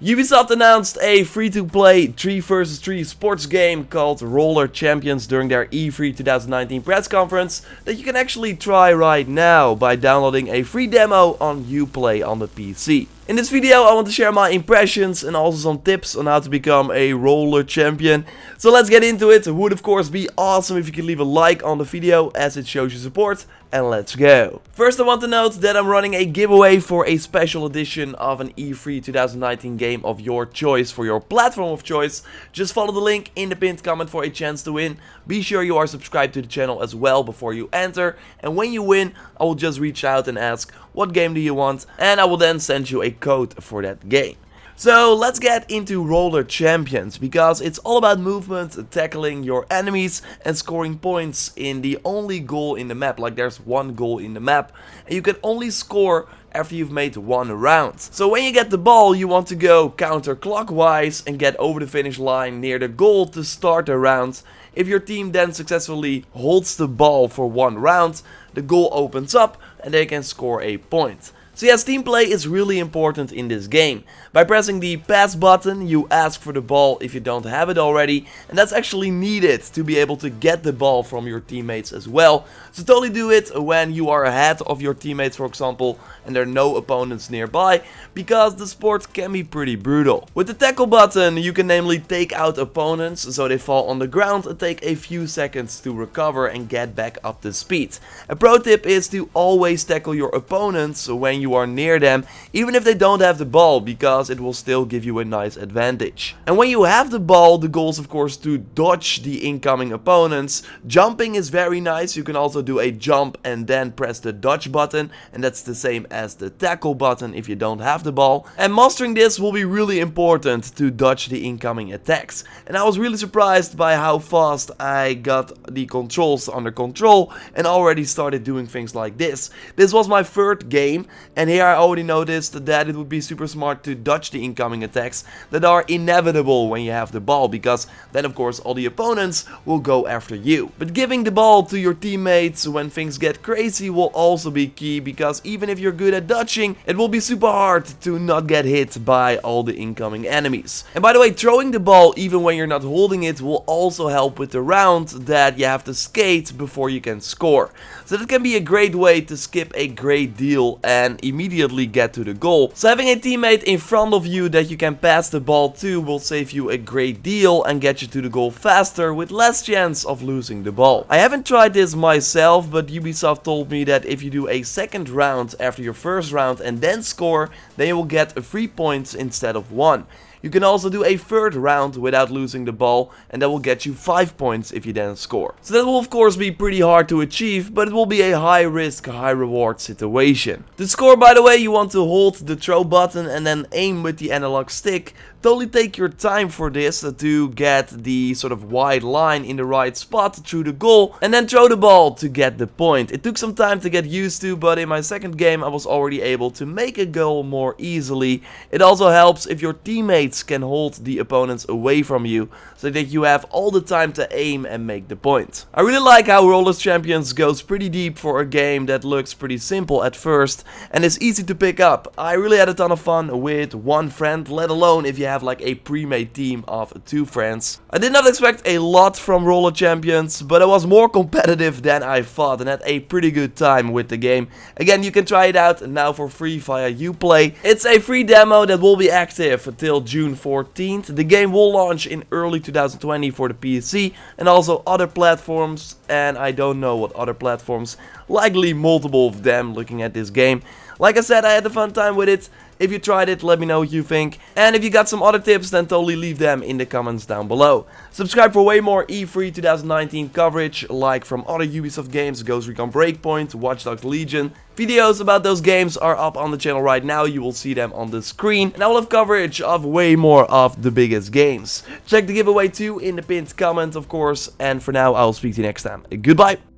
Ubisoft announced a free-to-play 3 vs 3 sports game called Roller Champions during their E3 2019 press conference that you can actually try right now by downloading a free demo on Uplay on the PC. In this video I want to share my impressions and also some tips on how to become a roller champion. So let's get into it. It would of course be awesome if you could leave a like on the video as it shows your support. And let's go. First I want to note that I'm running a giveaway for a special edition of an E3 2019 game of your choice for your platform of choice. Just follow the link in the pinned comment for a chance to win. Be sure you are subscribed to the channel as well before you enter. And when you win, I will just reach out and ask what game do you want, and I will then send you a code for that game. So let's get into Roller Champions, because it's all about movement, tackling your enemies and scoring points in the only goal in the map. Like there's one goal in the map and you can only score after you've made one round. So when you get the ball, you want to go counterclockwise and get over the finish line near the goal to start the round. If your team then successfully holds the ball for one round, the goal opens up and they can score a point. So yes, team play is really important in this game. By pressing the pass button, you ask for the ball if you don't have it already, and that's actually needed to be able to get the ball from your teammates as well. So totally do it when you are ahead of your teammates, for example, and there are no opponents nearby, because the sport can be pretty brutal. With the tackle button, you can namely take out opponents so they fall on the ground and take a few seconds to recover and get back up to speed. A pro tip is to always tackle your opponents when you are near them, even if they don't have the ball, because it will still give you a nice advantage. And when you have the ball, the goal is of course to dodge the incoming opponents. Jumping is very nice. You can also do a jump and then press the dodge button, and that's the same as the tackle button if you don't have the ball. And mastering this will be really important to dodge the incoming attacks. And I was really surprised by how fast I got the controls under control and already started doing things like this. This was my third game, and here I already noticed that it would be super smart to dodge the incoming attacks that are inevitable when you have the ball, because then of course all the opponents will go after you. But giving the ball to your teammates when things get crazy will also be key, because even if you're good at dodging, it will be super hard to not get hit by all the incoming enemies. And by the way, throwing the ball even when you're not holding it will also help with the round that you have to skate before you can score. So that can be a great way to skip a great deal and immediately get to the goal. So having a teammate in front of you that you can pass the ball to will save you a great deal and get you to the goal faster with less chance of losing the ball. I haven't tried this myself, but Ubisoft told me that if you do a second round after your first round and then score, then you will get 3 points instead of 1. You can also do a third round without losing the ball, and that will get you 5 points if you then score. So that will of course be pretty hard to achieve, but it will be a high risk, high reward situation. To score, by the way, you want to hold the throw button and then aim with the analog stick. Totally take your time for this to get the sort of wide line in the right spot through the goal, and then throw the ball to get the point. It took some time to get used to, but in my second game I was already able to make a goal more easily. It also helps if your teammates can hold the opponents away from you, so that you have all the time to aim and make the point. I really like how Roller Champions goes pretty deep for a game that looks pretty simple at first and is easy to pick up. I really had a ton of fun with one friend, let alone if you have like a pre-made team of 2 friends. I did not expect a lot from Roller Champions, but I was more competitive than I thought and had a pretty good time with the game. Again, you can try it out now for free via Uplay. It's a free demo that will be active until June 14th. The game will launch in early 2020 for the PC and also other platforms, and I don't know what other platforms, likely multiple of them looking at this game. Like I said, I had a fun time with it. If you tried it, let me know what you think. And if you got some other tips, then totally leave them in the comments down below. Subscribe for way more E3 2019 coverage, like from other Ubisoft games, Ghost Recon Breakpoint, Watch Dogs Legion. Videos about those games are up on the channel right now, you will see them on the screen. And I will have coverage of way more of the biggest games. Check the giveaway too in the pinned comment, of course. And for now, I'll speak to you next time. Goodbye!